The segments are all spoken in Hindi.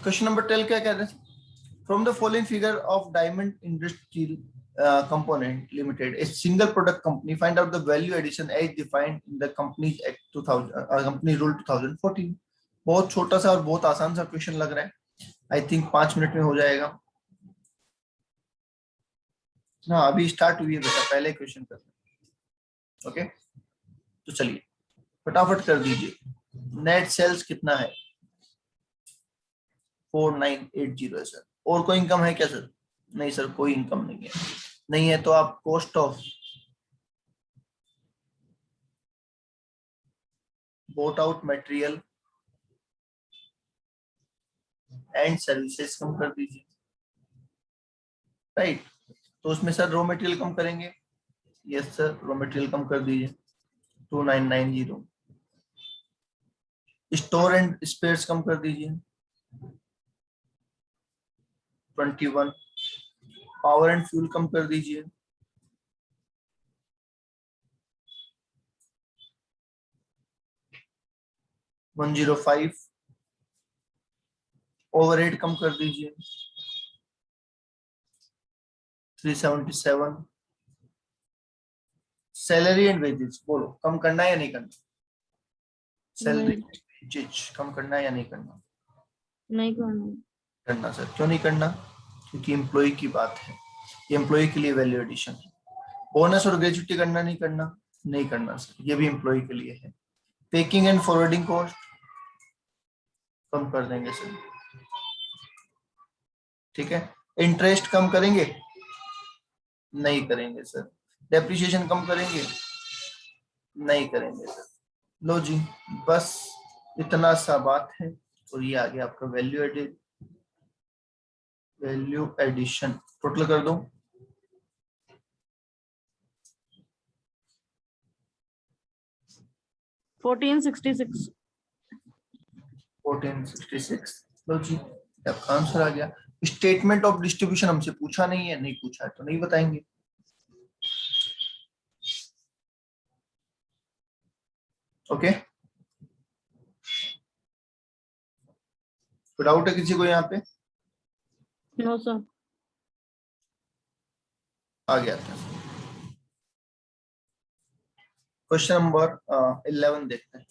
क्वेश्चन नंबर 12 क्या कह रहे हैं? From the following figure of Diamond Industrial Component Limited, a single product company, find out the value addition as defined in the Companies Act 2000, Company Rule 2014. बहुत छोटा सा और बहुत आसान सा क्वेश्चन लग रहा है. आई थिंक 5 मिनट में हो जाएगा. हाँ, अभी स्टार्ट हुई है बेटा, पहले क्वेश्चन कर. ओके, तो चलिए फटाफट कर दीजिए. नेट सेल्स कितना है? 4980 है सर. और कोई इनकम है क्या सर? नहीं सर, कोई इनकम नहीं है. नहीं है तो आप cost of bought out material and services कम कर दीजिए. राइट, तो उसमें सर रॉ मटेरियल कम करेंगे. यस सर, रॉ मटेरियल कम कर दीजिए 2990. स्टोर एंड स्पेयर्स कम कर दीजिए 21. पावर एंड फ्यूल कम कर दीजिए 105. ओवरहेड कम कर दीजिए 377. सैलरी एंड वेजेस बोलो, कम करना है या नहीं करना? सैलरी वेजेस कम करना है या नहीं करना? नहीं करना. करना सर. क्यों नहीं करना? क्योंकि एम्प्लॉय की बात है, ये एम्प्लॉय के लिए वैल्यू एडिशन है. बोनस और ग्रेजुटी करना नहीं करना? नहीं करना सर, ये भी एम्प्लॉय के लिए है. पैकिंग एंड फॉरवर्डिंग कॉस्ट कम कर देंगे सर. ठीक है. इंटरेस्ट कम करेंगे? नहीं करेंगे सर. डेप्रिसिएशन कम करेंगे? नहीं करेंगे सर. लो जी, बस इतना सा बात है. और ये आ गया आपका वैल्यू एडिशन. टोटल कर दो. 1466. 1466. लो जी, आपका आंसर आ गया. स्टेटमेंट ऑफ डिस्ट्रीब्यूशन हमसे पूछा नहीं है, नहीं पूछा है तो नहीं बताएंगे. ओके, कोई डाउट है किसी को यहाँ पे? No sir. आ गया था. क्वेश्चन नंबर 11 देखते हैं.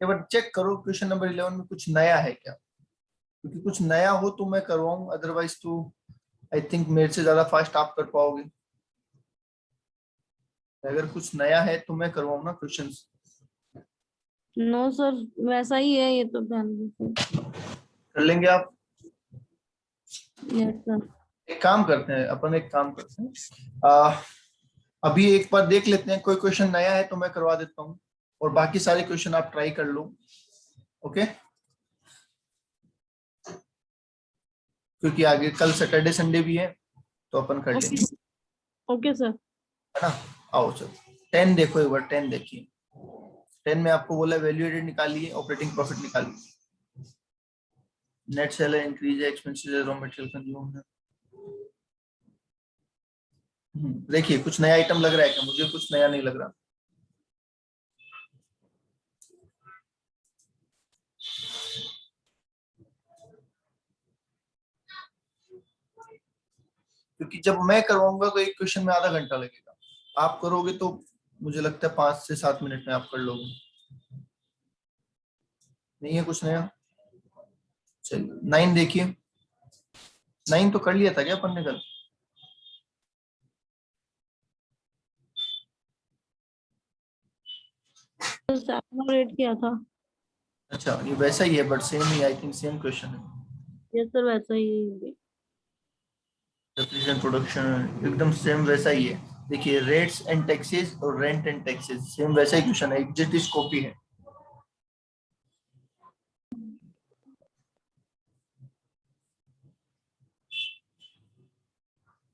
एक बार चेक करो क्वेश्चन नंबर 11 में कुछ नया है क्या, क्योंकि कुछ नया हो तो मैं करवाऊं, अदरवाइज तो आई थिंक मेरे से ज्यादा फास्ट आप कर पाओगे. अगर कुछ नया है तो मैं करवाऊं ना क्वेश्चंस. नो सर, वैसा ही है ये तो. ध्यान दीजिए. कर लेंगे आप? Yes sir. एक काम करते हैं अपन, एक काम करते हैं, अभी एक बार देख लेते हैं. कोई क्वेश्चन नया है तो मैं करवा देता हूँ, और बाकी सारे क्वेश्चन आप ट्राई कर लो. ओके, क्योंकि आगे कल सैटरडे संडे भी है तो अपन कर लेंगे. Okay sir. है ना? आओ चलो 10 देखो एक बार. 10 देखिए. 10 में आपको बोला वैल्यू एडेड निकालिए, ऑपरेटिंग प्रॉफिट निकालिए. नेट सेलर इंक्रीज है, एक्सपेंसेस रॉ मटेरियल कंज्यूम है. देखिए कुछ नया आइटम लग रहा है क्या? मुझे कुछ नया नहीं लग रहा. क्योंकि जब मैं करवाऊंगा तो एक क्वेश्चन में आधा घंटा लगेगा. आप करोगे तो मुझे लगता है 5 से 7 मिनट में आप कर लोगे. नहीं है कुछ नया? चलिए 9 देखिए. 9 तो कर लिया था क्या अपन ने कल? सेपरेट किया था. अच्छा, ये वैसा ही है but same he, I think same question है. यस सर, वैसा ही है. डेप्रिसिएशन प्रोडक्शन एकदम सेम वैसा ही है. देखिए रेट्स एंड टैक्सेस और रेंट एंड टैक्सेस सेम वैसा ही क्वेश्चन है, एग्जैक्ट कॉपी है.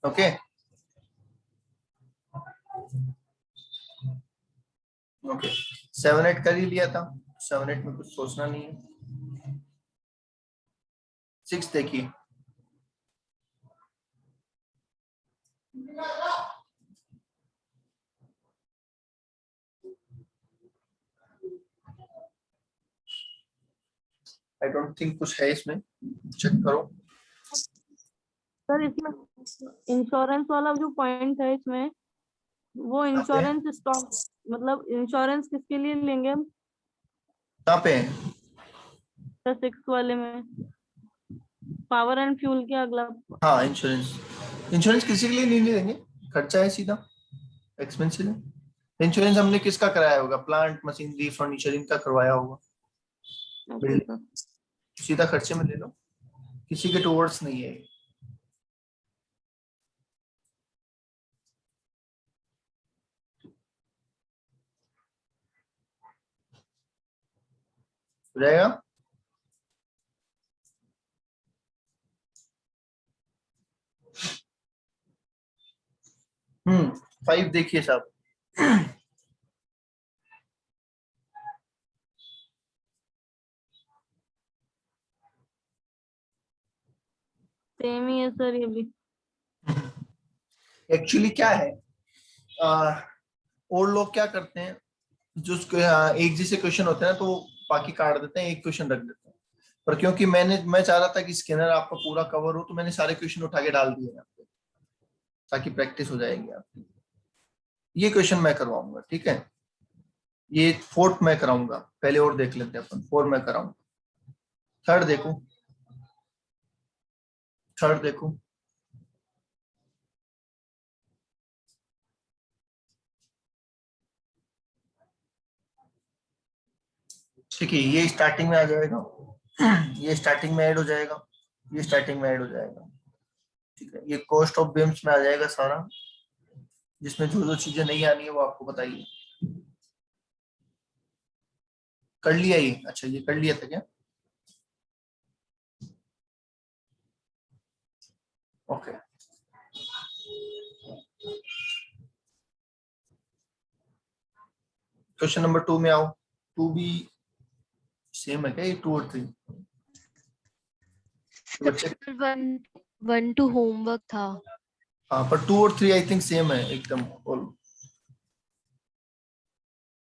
Okay okay. 7-8 कर ही लिया था. 7-8 में कुछ सोचना नहीं है. 6 देखिए. आई डोंट थिंक कुछ है इसमें, चेक करो। सर इसमें इंश्योरेंस वाला जो पॉइंट है इसमें, वो कहाँ पे है? इंश्योरेंस स्टॉक, मतलब इंश्योरेंस किसके लिए लेंगे हम? कहाँ पे है? 6 वाले में, पावर एंड फ्यूल के अगला। हाँ, इंश्योरेंस। इंश्योरेंस किसी के लिए नहीं लेंगे, खर्चा है सीधा, एक्सपेंसिव है। इंश्योरेंस हमने किसका कराया होगा? प्लांट, मशीनरी, फर्नीचर, इनका करवाया होगा। Okay building sir. सीधा खर्चे में ले लो, किसी के टूवर्ड्स नहीं है। हो जाएगा। 5 देखिए साहब। सेम ही है सर ये भी। एक्चुअली क्या है, और लोग क्या करते हैं, जो एक जैसे क्वेश्चन होते हैं ना, तो वो बाकी काट देते हैं, एक क्वेश्चन रख देते हैं। पर क्योंकि मैं चाह रहा था कि स्कैनर आपका पूरा कवर हो, तो मैंने सारे क्वेश्चन उठा के डाल दिए यहाँ पे, ताकि प्रैक्टिस हो जाएगी आपकी। ये क्वेश्चन मैं करवाऊंगा, ठीक है। ये फोर्थ मैं कराऊंगा, पहले और देख लेते हैं अपन। 4 मैं कराऊंगा। थर्ड देखो, थर्ड देखो। ठीक है, ये स्टार्टिंग में आ जाएगा, ये स्टार्टिंग में ऐड हो जाएगा, ये स्टार्टिंग में ऐड हो जाएगा। ठीक है, ये कॉस्ट ऑफ बीम्स में आ जाएगा सारा, जिसमें जो जो चीजें नहीं आनी है वो आपको बताइए। कर लिया ये? अच्छा, ये कर लिया था क्या? ओके। क्वेश्चन नंबर 2 में आओ। 2 भी सेम है क्या, ये 2 और 3? बच्चे, सर 1 to होमवर्क था। हाँ, पर 2 और 3 आई थिंक सेम है एकदम ऑल।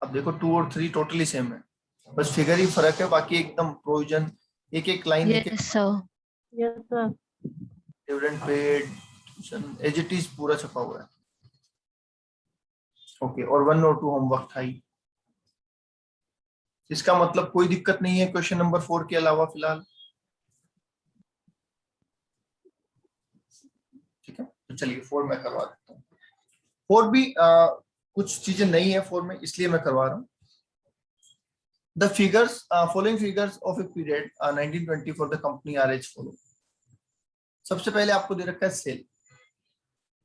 अब देखो 2 और 3 टोटली सेम है, बस फिगर ही फर्क है, बाकी एकदम प्रोविजन, एक एक लाइन, एक एक yes sir. Yes sir. Dividend paid, as it is पूरा छपा हुआ है। ओके, और 1 और 2 होमवर्क था ही। इसका मतलब कोई दिक्कत नहीं है क्वेश्चन नंबर 4 के अलावा फिलहाल। ठीक है, तो चलिए 4 मैं करवा देता हूँ। 4 भी कुछ चीजें नहीं है 4 में, इसलिए मैं करवा रहा हूँ। The figures, following figures of a period 1920 for the company are as follow. सबसे पहले आपको दे रखा है सेल,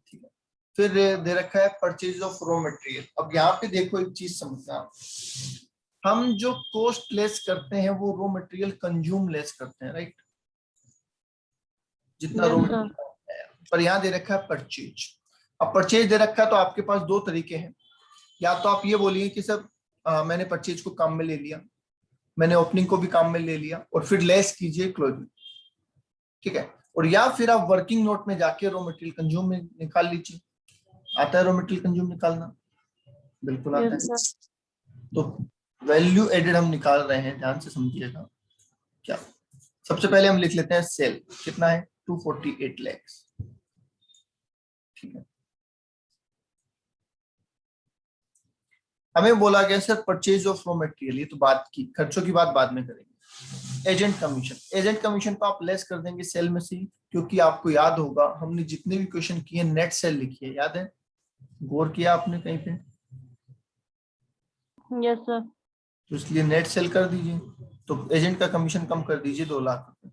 ठीक है। फिर दे रखा है परचेज ऑफ रॉ मटेरियल। अब यहाँ पे देखो एक चीज समझना, हम जो कॉस्ट लेस करते हैं वो रॉ मटेरियल कंज्यूम लेस करते हैं, राइट? जितना रॉ यस सर। मटेरियल, पर यहाँ दे रखा है परचेज। अब परचेज दे रखा है तो आपके पास दो तरीके हैं। या तो आप ये बोलिए कि सर मैंने परचेज को काम में ले लिया, मैंने ओपनिंग को भी काम में ले लिया, और फिर लेस कीजिए क्लोजिंग, ठीक है। और या फिर आप वर्किंग नोट में जाके रॉ मटेरियल कंज्यूम में निकाल लीजिए। आता है रॉ मटेरियल कंज्यूम निकालना? बिल्कुल आता यस है। सर। तो वैल्यू एडेड हम निकाल रहे हैं, ध्यान से समझिएगा क्या। सबसे पहले हम लिख लेते हैं सेल, कितना है? 248 लाख, ठीक है। हमें बोला गया sir purchase of raw material, ये तो बात की, खर्चों की बात बाद में करेंगे। एजेंट कमीशन, एजेंट कमीशन को आप लेस कर देंगे सेल में से, क्योंकि आपको याद होगा हमने जितने भी क्वेश्चन किए नेट सेल लिखी है, याद है? गौर किया आपने कहीं पे? Yes sir. तो इसलिए नेट सेल कर दीजिए, तो एजेंट का कमीशन कम कर दीजिए 2 लाख रुपए,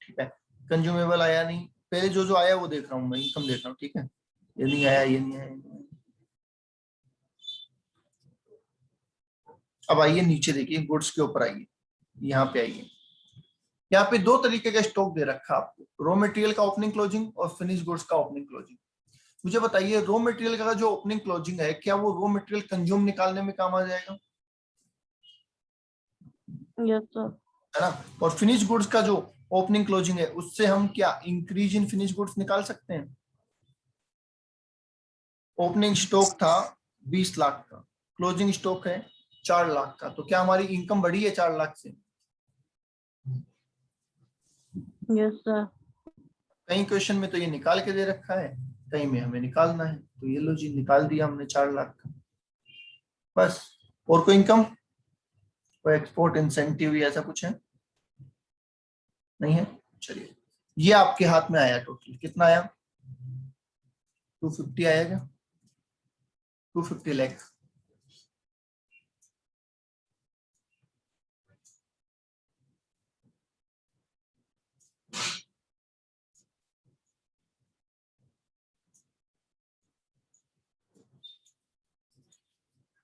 ठीक है। कंज्यूमेबल आया नहीं, पहले जो जो आया वो देख रहा हूँ मैं, इनकम देख रहा हूँ, ठीक है। ये नहीं आया, ये नहीं आया, ये नहीं आया। अब आइए नीचे देखिए, गुड्स के ऊपर आइए, यहाँ पे आइए। यहाँ पे दो तरीके का स्टॉक दे रखा है आपको, रॉ मटेरियल का ओपनिंग क्लोजिंग और फिनिश गुड्स का ओपनिंग क्लोजिंग। मुझे बताइए रॉ मटेरियल का जो ओपनिंग क्लोजिंग है, क्या वो रॉ मटेरियल कंज्यूम निकालने में काम आ जाएगा? Yes sir. है ना? और फिनिश गुड्स का जो ओपनिंग क्लोजिंग है, उससे हम क्या इंक्रीज इन फिनिश गुड्स निकाल सकते हैं? ओपनिंग स्टॉक था 20 लाख का, क्लोजिंग स्टॉक है 4 लाख का, तो क्या हमारी इनकम बढ़ी है 4 लाख से? Yes sir. कई क्वेश्चन में तो ये निकाल के दे रखा है, कहीं में हमें निकालना है, तो ये लो जी निकाल दिया हमने 4 लाख का। बस, और कोई इनकम, कोई एक्सपोर्ट इंसेंटिव या ऐसा कुछ है? नहीं है। चलिए, ये आपके हाथ में आया, टोटल कितना आया? 250 आया क्या? 250 लाख।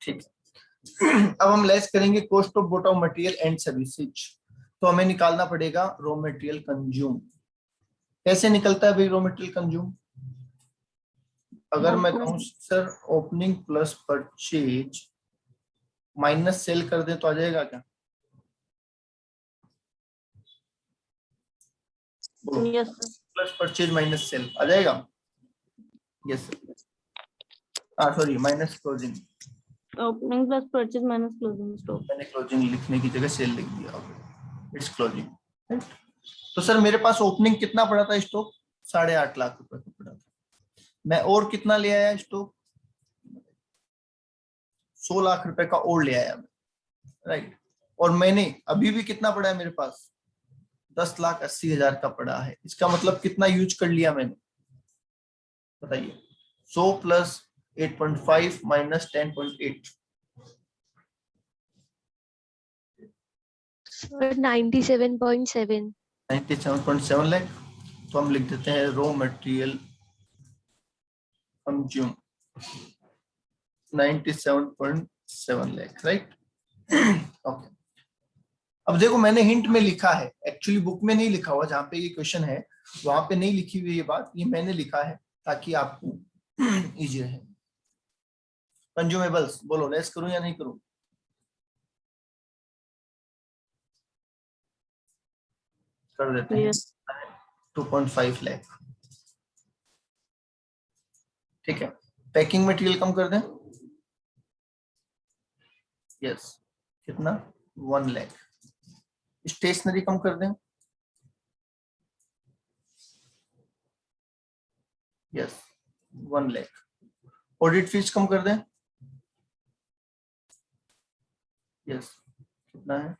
ठीक है। अब हम लेस करेंगे cost of boat of material and services. तो हमें निकालना पड़ेगा रॉ मटेरियल कंज्यूम। कैसे निकलता है भाई रॉ मटेरियल कंज्यूम? अगर मैं कहूँ sir opening plus purchase minus sale कर दे तो आ जाएगा क्या? Yes sir. Plus purchase minus sale आ जाएगा? Yes sir. Sorry, minus closing. Opening plus purchase minus closing stock. मैंने क्लोजिंग लिखने की जगह सेल लिख दिया, इट्स क्लोजिंग। तो सर मेरे पास ओपनिंग कितना पड़ा था स्टॉक? 8.5 लाख रुपए का पड़ा था। मैं और कितना ले आया स्टॉक? 100 लाख रुपए का और ले आया मैं, राइट। और मैंने अभी भी कितना पड़ा है मेरे पास? 10,80,000 का पड़ा है। इसका मतलब कितना यूज कर लिया मैंने, बताइए? 100 प्लस 8.5 माइनस 10.8। सर 97.7। 97.7 लाख। तो हम लिख देते हैं raw material consume 97.7 lakh, right. Okay. अब देखो मैंने हिंट में लिखा है, एक्चुअली बुक में नहीं लिखा हुआ, जहां पे ये क्वेश्चन है वहां पे नहीं लिखी हुई ये बात, ये मैंने लिखा है ताकि आपको इजी रहे। कंज्यूमेबल्स बोलो, लेस करूं या नहीं करूं? कर देते हैं। यस 2.5 लाख। ठीक है। पैकिंग मटेरियल कम कर दें। यस, कितना? 1 लाख। स्टेशनरी कम कर दें। यस, 1 लाख। ऑडिट फीस कम कर दें। यस, कितना है?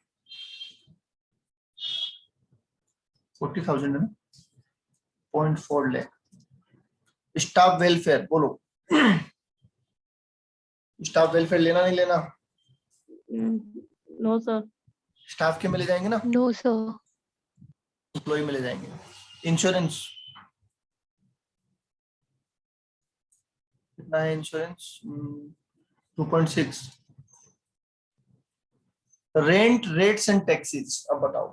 40,000 है ना? 0.4 लाख। स्टाफ वेलफेयर बोलो, स्टाफ वेलफेयर लेना नहीं लेना? No sir. स्टाफ के में ले जाएंगे ना, नो सर। एम्प्लॉय में ले जाएंगे। इंश्योरेंस कितना है? Insurance 2.6। Rent rates and taxes, अब बताओ।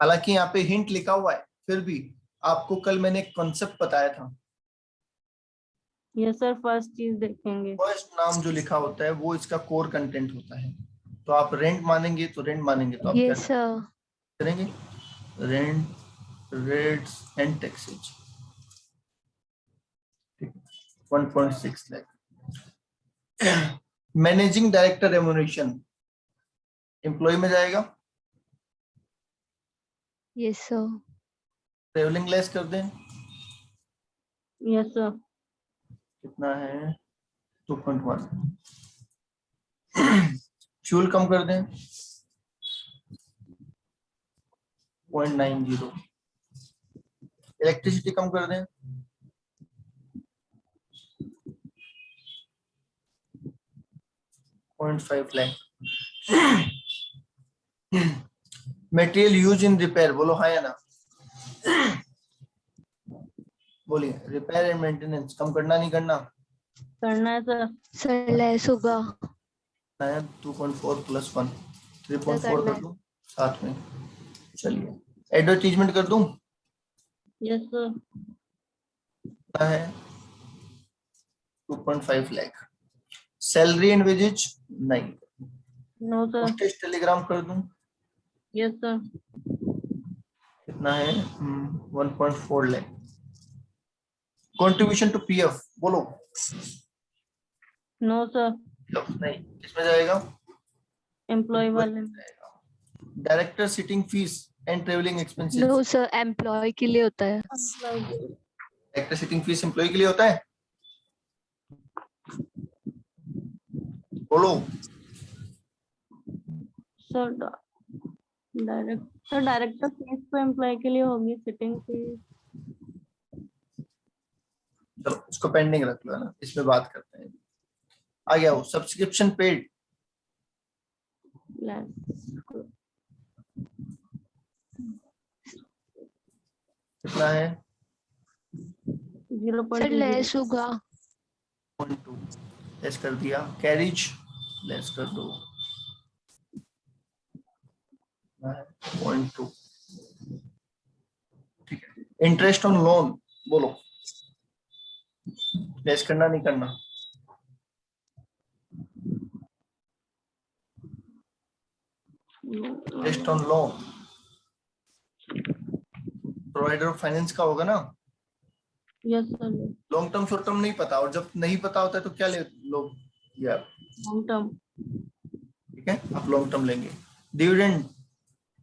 हालांकि यहाँ पे हिंट लिखा हुआ है, फिर भी आपको कल मैंने एक कॉन्सेप्ट बताया था। यस सर, फर्स्ट चीज देखेंगे। फर्स्ट नाम जो लिखा होता है वो इसका कोर कंटेंट होता है। तो आप रेंट मानेंगे तो रेंट मानेंगे तो आप क्या यस सर। करेंगे? Rent rates and taxes. 1.6 lakh. Managing director remuneration employ में जाएगा। Yes sir. ट्रेवलिंग लेस कर दें। Yes sir. कितना है? 2.1। फ्यूल कम कर दें। 0.90। इलेक्ट्रिसिटी कम कर दें। 0.5 lakh. Material use in repair बोलो, हाँ या ना? बोलिए, रिपेयर एंड मेंटेनेंस कम करना नहीं करना? करना है सर। सर लेस होगा। 2.4 प्लस 1 3.4 करना कर है। दूं साथ में। चलिए, एडवर्टीजमेंट कर दूं। Yes sir. कितना है? 2.5 लाख। सैलरी एंड वेजेज नहीं। No sir. पोस्टेज टेलीग्राम कर दूं। Yes sir. कितना है? 1.4 लाख। कंट्रीब्यूशन टू पीएफ बोलो। No sir. नहीं, किसमें जाएगा? एम्प्लॉय वाले director sitting fees and travelling expenses. No sir, employ के लिए होता है। डायरेक्टर सिटिंग फीस एम्प्लॉय के लिए होता है, बोलो। सर डायरेक्टर फीस तो एम्प्लॉय के लिए होगी, सिटिंग फीस चलो उसको पेंडिंग रख लो, है ना, इसमें बात करते हैं। आ गया वो सब्सक्रिप्शन पेड, कितना है? सर 0.20 लेस होगा। 0.2 लेस कर दिया। कैरिज लेस कर दो, 0.2। ठीक है। इंटरेस्ट ऑन लोन बोलो, लेस करना नहीं करना? Interest on loan provider of finance का होगा ना। Yes sir, long term short term नहीं पता, और जब नहीं पता होता है तो क्या ले लो यार, लॉन्ग टर्म। ठीक है, आप लॉन्ग टर्म लेंगे। डिविडेंड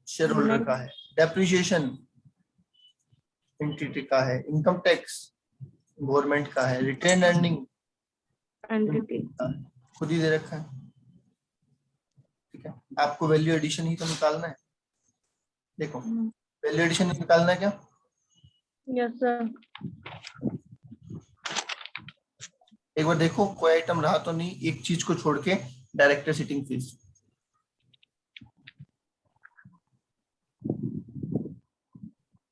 शेयर होल्डर का है, डेप्रिसिएशन एंटिटी का है, इनकम टैक्स गवर्नमेंट का है, रिटेन अर्निंग एंटिटी खुद ही दे रखा है। ठीक है, आपको वैल्यू एडिशन ही तो निकालना है। देखो वैल्यू एडिशन निकालना है क्या? Yes sir. एक बार देखो कोई आइटम रहा तो नहीं, एक चीज को छोड़ के, director sitting fees.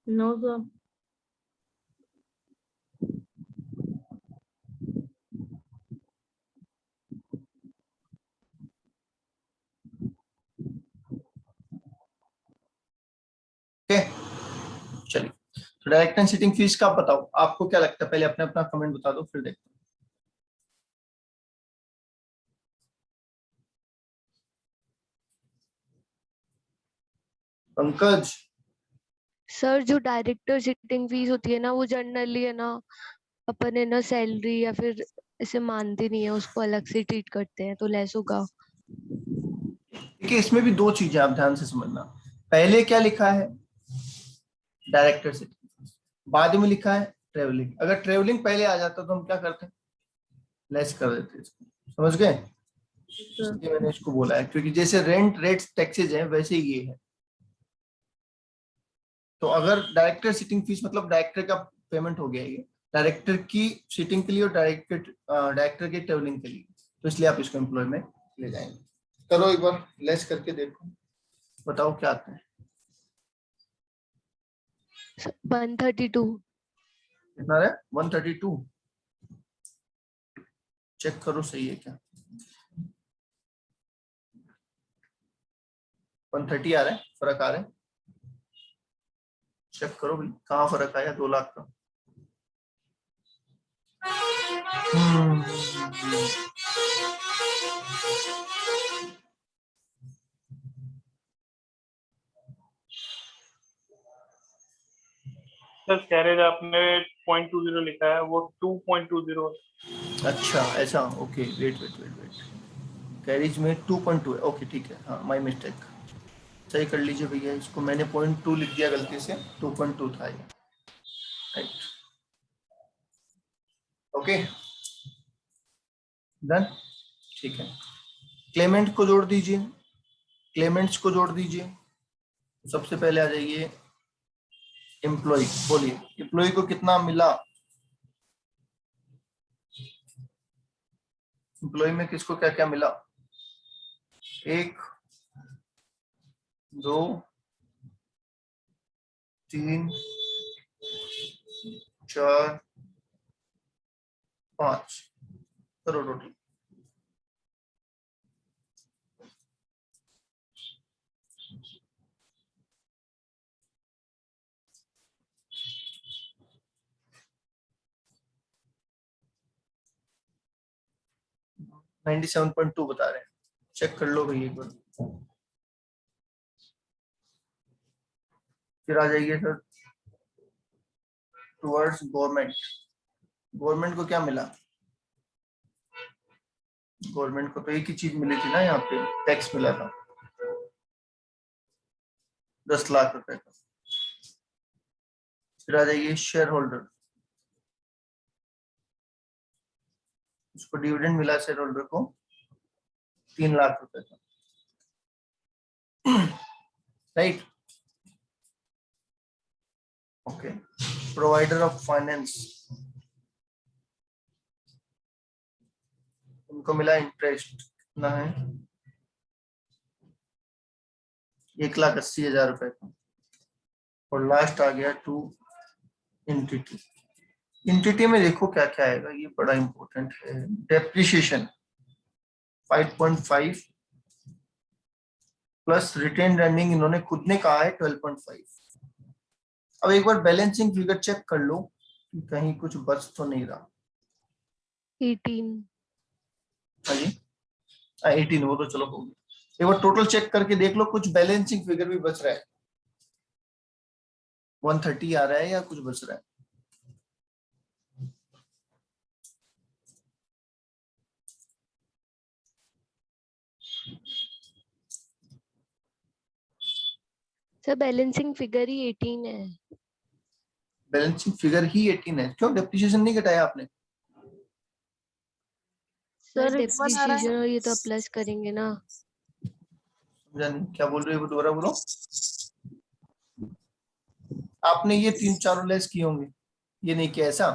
No sir. चलिए, तो डायरेक्ट एंड सिटिंग फीस का बताओ, आपको क्या लगता है? पहले अपने अपना कमेंट बता दो, फिर देखते हैं। पंकज, सर जो डायरेक्टर सिटिंग फीस होती है ना, वो जनरली है ना, अपन है ना सैलरी या फिर ऐसे मानते नहीं है, उसको अलग से ट्रीट करते हैं, तो लेस होगा। देखिए इसमें भी दो चीजें आप ध्यान से समझना। पहले क्या लिखा है? डायरेक्टर सिटिंग फीस, बाद में लिखा है ट्रेवलिंग। अगर ट्रेवलिंग पहले आ जाता तो हम क्या करते हैं? लेस कर देते इसको, समझ गए? इसलिए मैंने इसको बोला है, क्योंकि जैसे रेंट रेट्स टैक्सेज हैं वैसे ही ये है। तो अगर डायरेक्टर सिटिंग फीस मतलब डायरेक्टर का पेमेंट हो गया, ये डायरेक्टर की सिटिंग के लिए और डायरेक्टर के ट्रेवलिंग के लिए, तो इसलिए आप इसको एम्प्लॉय में ले जाएंगे। करो एक बार लेस करके देखो, बताओ क्या आता है। 132। कितना है? 132। चेक करो सही है क्या? 130 आ रहा है, फर्क आ रहा है? चेक करो भाई, कहाँ फर्क आया 2 लाख का? सर कैरेज आपने 0.20 लिखा है, वो 2.20 है। अच्छा ऐसा, okay, wait wait wait wait, carriage में 2.2 है, ओके ठीक है, हाँ माय मिस्टेक, सही कर लीजिए भैया इसको, मैंने 0.2 लिख दिया गलती से, 2.2 था ये, राइट। ओके डन, ठीक है। क्लेमेंट को जोड़ दीजिए, क्लेमेंट्स को जोड़ दीजिए। सबसे पहले आ जाइए एम्प्लॉय, बोलिए एम्प्लॉय को कितना मिला? एम्प्लॉय में किसको क्या क्या मिला? 1 2 3 4 5 करो टोटल। नाइनटी 97.2 बता रहे हैं, चेक कर लो भाई एक बार। फिर आ जाइए सर टुवर्ड्स गवर्नमेंट, गवर्नमेंट को क्या मिला? गवर्नमेंट को तो एक ही चीज मिली थी ना, यहाँ पे टैक्स मिला था, 10 लाख रुपए का। फिर आ जाइए शेयर होल्डर, उसको डिविडेंड मिला शेयर होल्डर को 3 लाख रुपए का, right. Okay, provider of finance, उनको मिला इंटरेस्ट कितना है, 1,80,000 रुपए का। और लास्ट आ गया टू एंटिटी। एंटिटी में देखो क्या क्या आएगा, ये बड़ा इंपॉर्टेंट है। डेप्रिसिएशन 5.5 प्लस रिटेन अर्निंग, इन्होंने खुद ने कहा है 12.5। अब एक बार बैलेंसिंग फिगर चेक कर लो कि कहीं कुछ बच तो नहीं रहा। 18। हाँ जी, 18 वो तो चलो हो गया। एक बार टोटल चेक करके देख लो कुछ बैलेंसिंग फिगर भी बच रहा है, 130 आ रहा है या कुछ बच रहा है। सर बैलेंसिंग फिगर ही 18 है। बैलेंसिंग फिगर ही 18 है, क्यों डेप्रिसिएशन नहीं घटाया आपने? सर इट वन आ रहा डेप्रिसिएशन है। और ये तो प्लस करेंगे ना। समझा नहीं, क्या बोल रहे हो, दोबारा बोलो। आपने ये 3-4 लेस किए होंगे, ये नहीं किया ऐसा?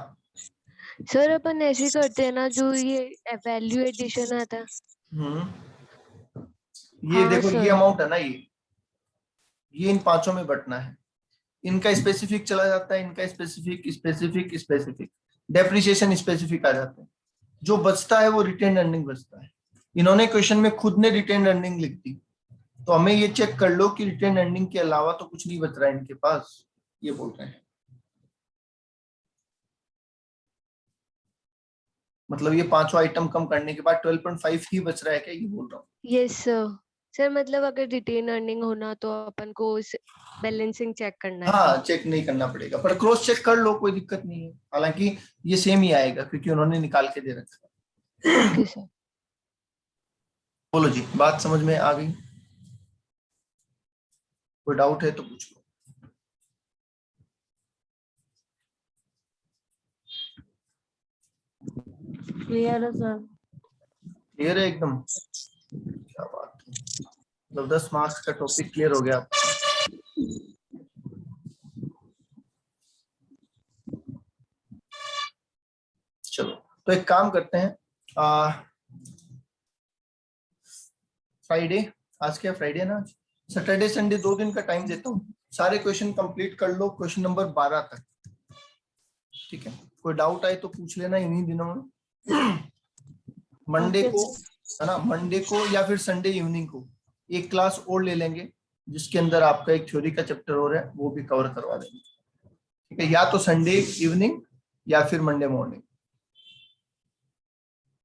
सर अपन ऐसे करते हैं ना, जो ये वैल्यू एडिशन आता है। ये हाँ देखो, ये सर। अमाउंट है ना, ये इन पांचों में बंटना है। इनका स्पेसिफिक चला जाता है, इनका specific specific specific, depreciation specific आ जाता है। जो बचता है वो रिटेन अर्निंग बचता है। इन्होंने क्वेश्चन में खुद ने रिटेन अर्निंग लिख दी, तो हमें ये चेक कर लो कि रिटेन अर्निंग के अलावा तो कुछ नहीं बच रहा है इनके पास, ये बोल रहे हैं। मतलब ये पांचों आइटम कम करने के बाद 12.5 ही बच रहा है क्या, ये बोल रहा हूँ। Yes sir. सर मतलब अगर रिटेन अर्निंग होना तो अपन को बैलेंसिंग चेक करना है। हाँ, चेक नहीं करना पड़ेगा, पर क्रॉस चेक कर लो, कोई दिक्कत नहीं है। हालांकि ये सेम ही आएगा क्योंकि उन्होंने निकाल के दे रखा है। Okay sir. बोलो जी, बात समझ में आ गई? कोई डाउट है तो पूछ लो। क्लियर है सर। क्लियर है एकदम? क्या बात है, मतलब 10 मार्क्स का टॉपिक क्लियर हो गया आपका। चलो, तो एक काम करते हैं, फ्राइडे, आज क्या फ्राइडे ना, सैटरडे संडे 2 दिन का टाइम देता हूँ, सारे क्वेश्चन कंप्लीट कर लो, क्वेश्चन नंबर 12 तक। ठीक है, कोई डाउट आए तो पूछ लेना इन्हीं दिनों में। मंडे Okay, को है ना, मंडे को या फिर संडे इवनिंग को एक क्लास और ले लेंगे, जिसके अंदर आपका एक थ्योरी का चैप्टर हो रहा है वो भी कवर करवा देंगे। ठीक है, या तो संडे इवनिंग या फिर मंडे मॉर्निंग।